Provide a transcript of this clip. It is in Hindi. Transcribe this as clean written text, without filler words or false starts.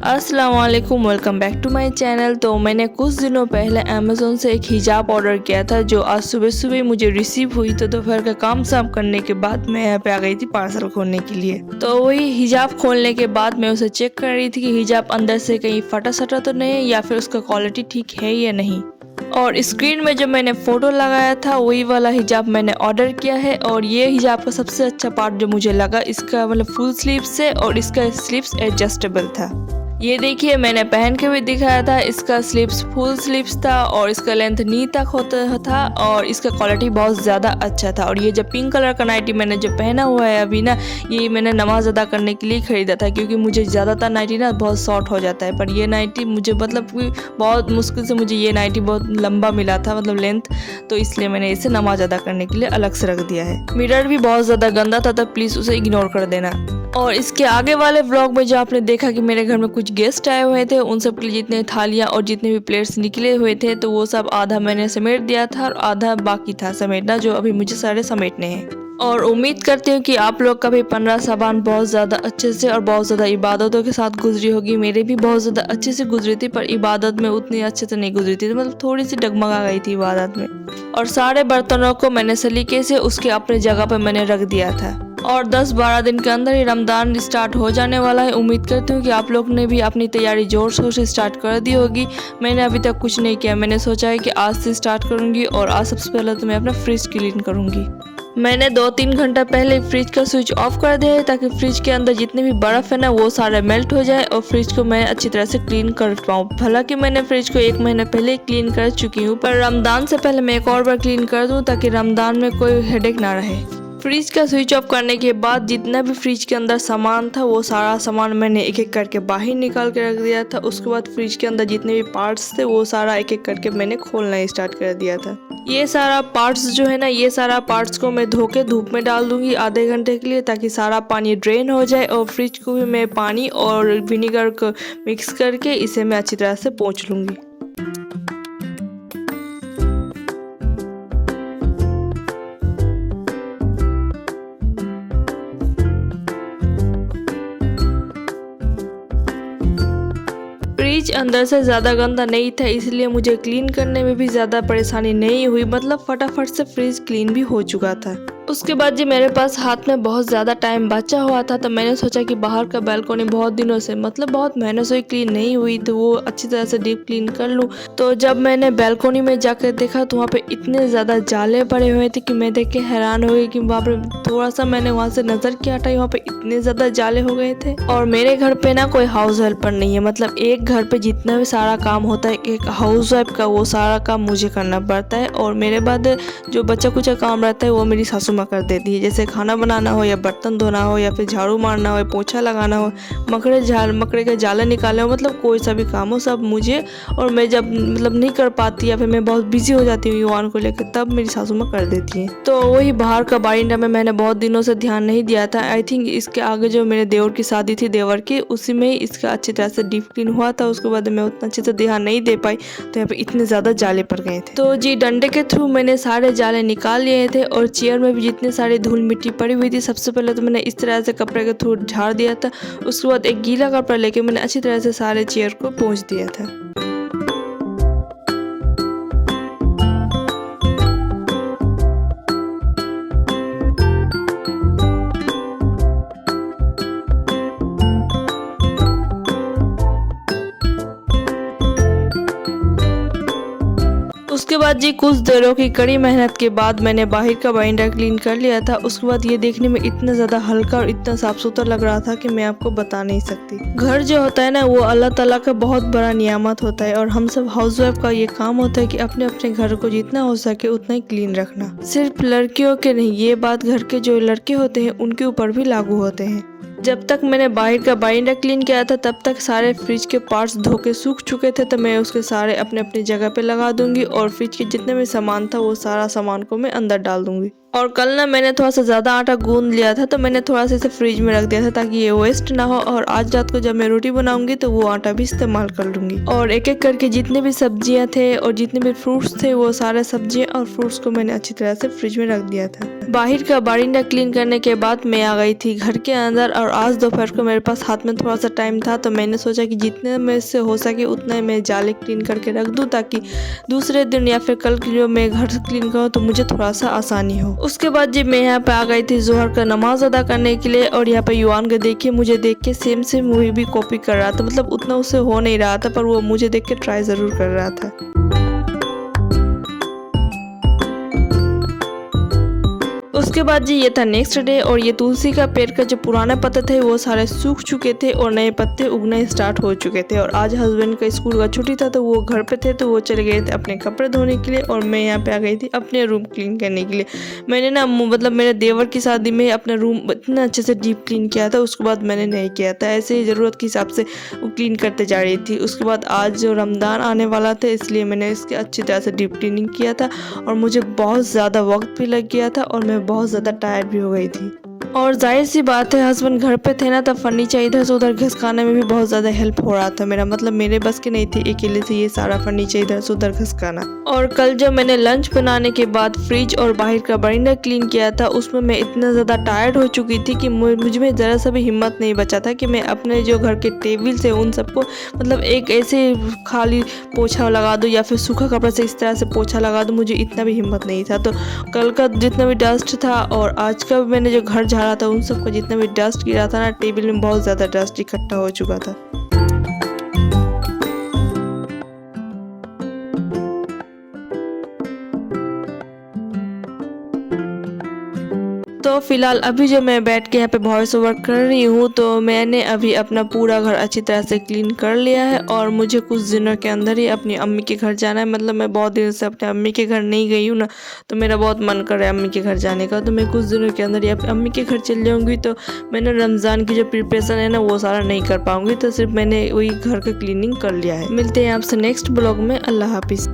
अस्सलाम वालेकुम, welcome back to my channel. तो मैंने कुछ दिनों पहले अमेज़ोन से एक हिजाब ऑर्डर किया था जो आज सुबह सुबह मुझे रिसीव हुई। तो दोपहर का काम शाम करने के बाद मैं यहाँ पे आ गई थी पार्सल खोलने के लिए। तो वही हिजाब खोलने के बाद मैं उसे चेक कर रही थी कि हिजाब अंदर से कहीं फटा सटा तो नहीं है या फिर उसका क्वालिटी ठीक है या नहीं। और स्क्रीन में जो मैंने फ़ोटो लगाया था वही वाला हिजाब मैंने ऑर्डर किया है। और ये हिजाब का सबसे अच्छा पार्ट जो मुझे लगा, इसका मतलब फुल स्लीव्स है और इसका स्लीव्स एडजस्टेबल था। ये देखिए मैंने पहन के भी दिखाया था, इसका स्लीव्स फुल स्लीव्स था और इसका लेंथ नी तक होता था और इसका क्वालिटी बहुत ज़्यादा अच्छा था। और ये जो पिंक कलर का नाइटी मैंने जो पहना हुआ है अभी ना, ये मैंने नमाज अदा करने के लिए ख़रीदा था क्योंकि मुझे ज़्यादातर नाइटी ना बहुत शॉर्ट हो जाता है। पर ये नाइटी मुझे मतलब कि बहुत मुश्किल से मुझे ये नाइटी बहुत लंबा मिला था, मतलब लेंथ, तो इसलिए मैंने इसे नमाज अदा करने के लिए अलग से रख दिया है। मिरर भी बहुत ज़्यादा गंदा था, तो प्लीज़ उसे इग्नोर कर देना। और इसके आगे वाले व्लॉग में जो आपने देखा कि मेरे घर में कुछ गेस्ट आए हुए थे, उन सब के लिए जितने थालियाँ और जितने भी प्लेट्स निकले हुए थे तो वो सब आधा मैंने समेट दिया था और आधा बाकी था समेटना, जो अभी मुझे सारे समेटने हैं। और उम्मीद करती हूँ कि आप लोग का भी 15 साबान बहुत ज़्यादा अच्छे से और बहुत ज़्यादा इबादतों के साथ गुजरी होगी। मेरे भी बहुत ज़्यादा अच्छे से गुजरी थी, पर इबादत में उतनी अच्छे से नहीं गुजरी थी, मतलब थोड़ी सी डगमगा गई थी इबादत में। और सारे बर्तनों को मैंने सलीके से उसके अपने जगह पर मैंने रख दिया था। और 10-12 दिन के अंदर ही रमज़ान स्टार्ट हो जाने वाला है। उम्मीद करती हूँ कि आप लोग ने भी अपनी तैयारी ज़ोर शोर से स्टार्ट कर दी होगी। मैंने अभी तक कुछ नहीं किया, मैंने सोचा है कि आज से स्टार्ट करूँगी और आज सबसे पहले तो मैं अपना फ्रिज क्लीन करूँगी। मैंने 2-3 घंटा पहले फ्रिज का स्विच ऑफ कर दिया है ताकि फ्रिज के अंदर जितने भी बर्फ़ है ना वो सारा मेल्ट हो जाए और फ्रिज को मैं अच्छी तरह से क्लीन कर पाऊँ। हालांकि मैंने फ्रिज को 1 महीने पहले ही क्लीन कर चुकी हूँ, पर रमज़ान से पहले मैं एक और बार क्लीन कर दूँ ताकि रमज़ान में कोई हेडेक ना रहे। फ्रिज का स्विच ऑफ करने के बाद जितना भी फ्रिज के अंदर सामान था वो सारा सामान मैंने एक एक करके बाहर निकाल के रख दिया था। उसके बाद फ्रिज के अंदर जितने भी पार्ट्स थे वो सारा एक एक करके मैंने खोलना स्टार्ट कर दिया था। ये सारा पार्ट्स जो है ना, ये सारा पार्ट्स को मैं धो के धूप में डाल दूंगी आधे घंटे के लिए ताकि सारा पानी ड्रेन हो जाए। और फ्रिज को भी मैं पानी और विनीगर को मिक्स करके इसे मैं अच्छी तरह से पोंछ लूँगी। फ्रिज अंदर से ज़्यादा गंदा नहीं था, इसलिए मुझे क्लीन करने में भी ज़्यादा परेशानी नहीं हुई, मतलब फटाफट से फ्रिज क्लीन भी हो चुका था। उसके बाद जी मेरे पास हाथ में बहुत ज़्यादा टाइम बचा हुआ था, तो मैंने सोचा कि बाहर का बालकनी बहुत दिनों से, मतलब बहुत महीनों से क्लीन नहीं हुई, तो वो अच्छी तरह से डीप क्लीन कर लूँ। तो जब मैंने बालकनी में जाकर देखा तो वहाँ पे इतने ज़्यादा जाले पड़े हुए थे कि मैं देख के हैरान हो गई कि वहाँ पर थोड़ा सा मैंने वहाँ से नज़र किया हटाई, वहाँ पे इतने ज़्यादा जाले हो गए थे। और मेरे घर पे ना कोई हाउस हेल्पर नहीं है, मतलब एक घर पे जितना भी सारा काम होता है एक हाउस वाइफ का, वो सारा काम मुझे करना पड़ता है। और मेरे बाद जो बच्चा कुचा काम रहता है वो मेरी सासू माँ कर देती है, जैसे खाना बनाना हो या बर्तन धोना हो या फिर झाड़ू मारना हो या पोछा लगाना हो, मकड़े के जाले निकालना हो, मतलब कोई सा भी काम हो सब मुझे। और मैं जब मतलब नहीं कर पाती या फिर मैं बहुत बिजी हो जाती हूँ युवान को लेकर, तब मेरी सासू माँ कर देती है। तो वही बाहर का बारिंदा में मैंने बहुत दिनों से ध्यान नहीं दिया था। आई थिंक इसके आगे जो मेरे देवर की शादी थी, देवर की, उसी में ही इसका अच्छी तरह से डीप क्लीन हुआ था। उसके बाद मैं उतना अच्छे से ध्यान नहीं दे पाई, तो यहाँ पे इतने ज़्यादा जाले पड़ गए थे। तो जी डंडे के थ्रू मैंने सारे जाले निकाल लिए थे। और चेयर में भी जितने सारे धूल मिट्टी पड़ी हुई थी, सबसे पहले तो मैंने इस तरह से कपड़े के थ्रू झाड़ दिया था। उसके बाद एक गीला कपड़ा लेके मैंने अच्छी तरह से सारे चेयर को पोंछ दिया था। उसके बाद जी कुछ देरों की कड़ी मेहनत के बाद मैंने बाहर का बाइंडर क्लीन कर लिया था। उसके बाद ये देखने में इतना ज़्यादा हल्का और इतना साफ सुथरा लग रहा था कि मैं आपको बता नहीं सकती। घर जो होता है ना वो अल्लाह ताला का बहुत बड़ा नियामत होता है, और हम सब हाउस वाइफ का ये काम होता है कि अपने अपने घर को जितना हो सके उतना ही क्लीन रखना। सिर्फ लड़कियों के नहीं, ये बात घर के जो लड़के होते हैं उनके ऊपर भी लागू होते हैं। जब तक मैंने बाहर का बाइंडर क्लीन किया था तब तक सारे फ्रिज के पार्ट्स धो के सूख चुके थे, तो मैं उसके सारे अपने अपनी जगह पे लगा दूंगी। और फ्रिज के जितने भी सामान था वो सारा सामान को मैं अंदर डाल दूंगी। और कल ना मैंने थोड़ा सा ज़्यादा आटा गूंद लिया था, तो मैंने थोड़ा सा इसे फ्रिज में रख दिया था ताकि ये वेस्ट ना हो, और आज रात को जब मैं रोटी बनाऊंगी तो वो आटा भी इस्तेमाल कर लूँगी। और एक एक करके जितने भी सब्जियां थे और जितने भी फ्रूट्स थे वो सारे सब्जियां और फ्रूट्स को मैंने अच्छी तरह से फ्रिज में रख दिया था। बाहर का बारिंदा क्लीन करने के बाद मैं आ गई थी घर के अंदर, और आज दोपहर को मेरे पास हाथ में थोड़ा सा टाइम था, तो मैंने सोचा कि जितने में से हो सके उतना ही मैं जाले क्लीन करके रख दूँ ताकि दूसरे दिन या फिर कल की जो मैं घर क्लीन करूँ तो मुझे थोड़ा सा आसानी हो। उसके बाद जब मैं यहाँ पे आ गई थी जोहर का नमाज अदा करने के लिए, और यहाँ पे युवान को देखिए मुझे देख के सेम मूवी भी कॉपी कर रहा था, मतलब उतना उससे हो नहीं रहा था पर वो मुझे देख के ट्राई ज़रूर कर रहा था। उसके बाद जी ये था नेक्स्ट डे, और ये तुलसी का पेड़ का जो पुराने पत्ते थे वो सारे सूख चुके थे और नए पत्ते उगने स्टार्ट हो चुके थे। और आज हस्बैंड का स्कूल का छुट्टी था तो वो घर पे थे, तो वो चले गए थे अपने कपड़े धोने के लिए, और मैं यहाँ पे आ गई थी अपने रूम क्लीन करने के लिए। मैंने ना मतलब मेरे देवर की शादी में अपना रूम इतना अच्छे से डीप क्लीन किया था, उसके बाद मैंने नहीं किया था, ऐसे ही ज़रूरत के हिसाब से वो क्लीन करते जा रही थी। उसके बाद आज जो रमज़ान आने वाला था इसलिए मैंने इसके अच्छी तरह से डीप क्लीनिंग किया था, और मुझे बहुत ज़्यादा वक्त भी लग गया था और मैं बहुत ज़्यादा टायर्ड भी हो गई थी। और जाहिर सी बात है हस्बैंड घर पे थे ना, तब फर्नीचर इधर से उधर घसकाने में भी बहुत ज़्यादा हेल्प हो रहा था मेरा, मतलब मेरे बस की नहीं थी अकेले से ये सारा फर्नीचर इधर से उधर घसकाना। और कल जब मैंने लंच बनाने के बाद फ्रिज और बाहर का बरामदा क्लीन किया था उसमें मैं इतना ज़्यादा टायर्ड हो चुकी थी कि मुझ में ज़रा सा भी हिम्मत नहीं बचा था कि मैं अपने जो घर के टेबल से उन सबको मतलब एक ऐसे खाली पोछा लगा दूँ या फिर सूखा कपड़ा से इस तरह से पोछा लगा दूँ, मुझे इतना भी हिम्मत नहीं था। तो कल का जितना भी डस्ट था और आज का मैंने जो घर झाड़ा था उन सबको जितना भी डस्ट गिरा था ना, टेबल में बहुत ज़्यादा डस्ट इकट्ठा हो चुका था। तो फिलहाल अभी जो मैं बैठ के यहाँ पे वॉइस ओवर कर रही हूँ, तो मैंने अभी अपना पूरा घर अच्छी तरह से क्लीन कर लिया है, और मुझे कुछ दिनों के अंदर ही अपनी अम्मी के घर जाना है। मतलब मैं बहुत दिन से अपने अम्मी के घर नहीं गई हूँ ना, तो मेरा बहुत मन कर रहा है अम्मी के घर जाने का, तो मैं कुछ दिनों के अंदर ही अम्मी के घर चल जाऊँगी। तो मैंने रमज़ान की जो प्रिपरेशन है ना वो सारा नहीं कर पाऊँगी, तो सिर्फ मैंने वही घर का क्लीनिंग कर लिया है। मिलते हैं आपसे नेक्स्ट ब्लॉग में। अल्लाह हाफिज़।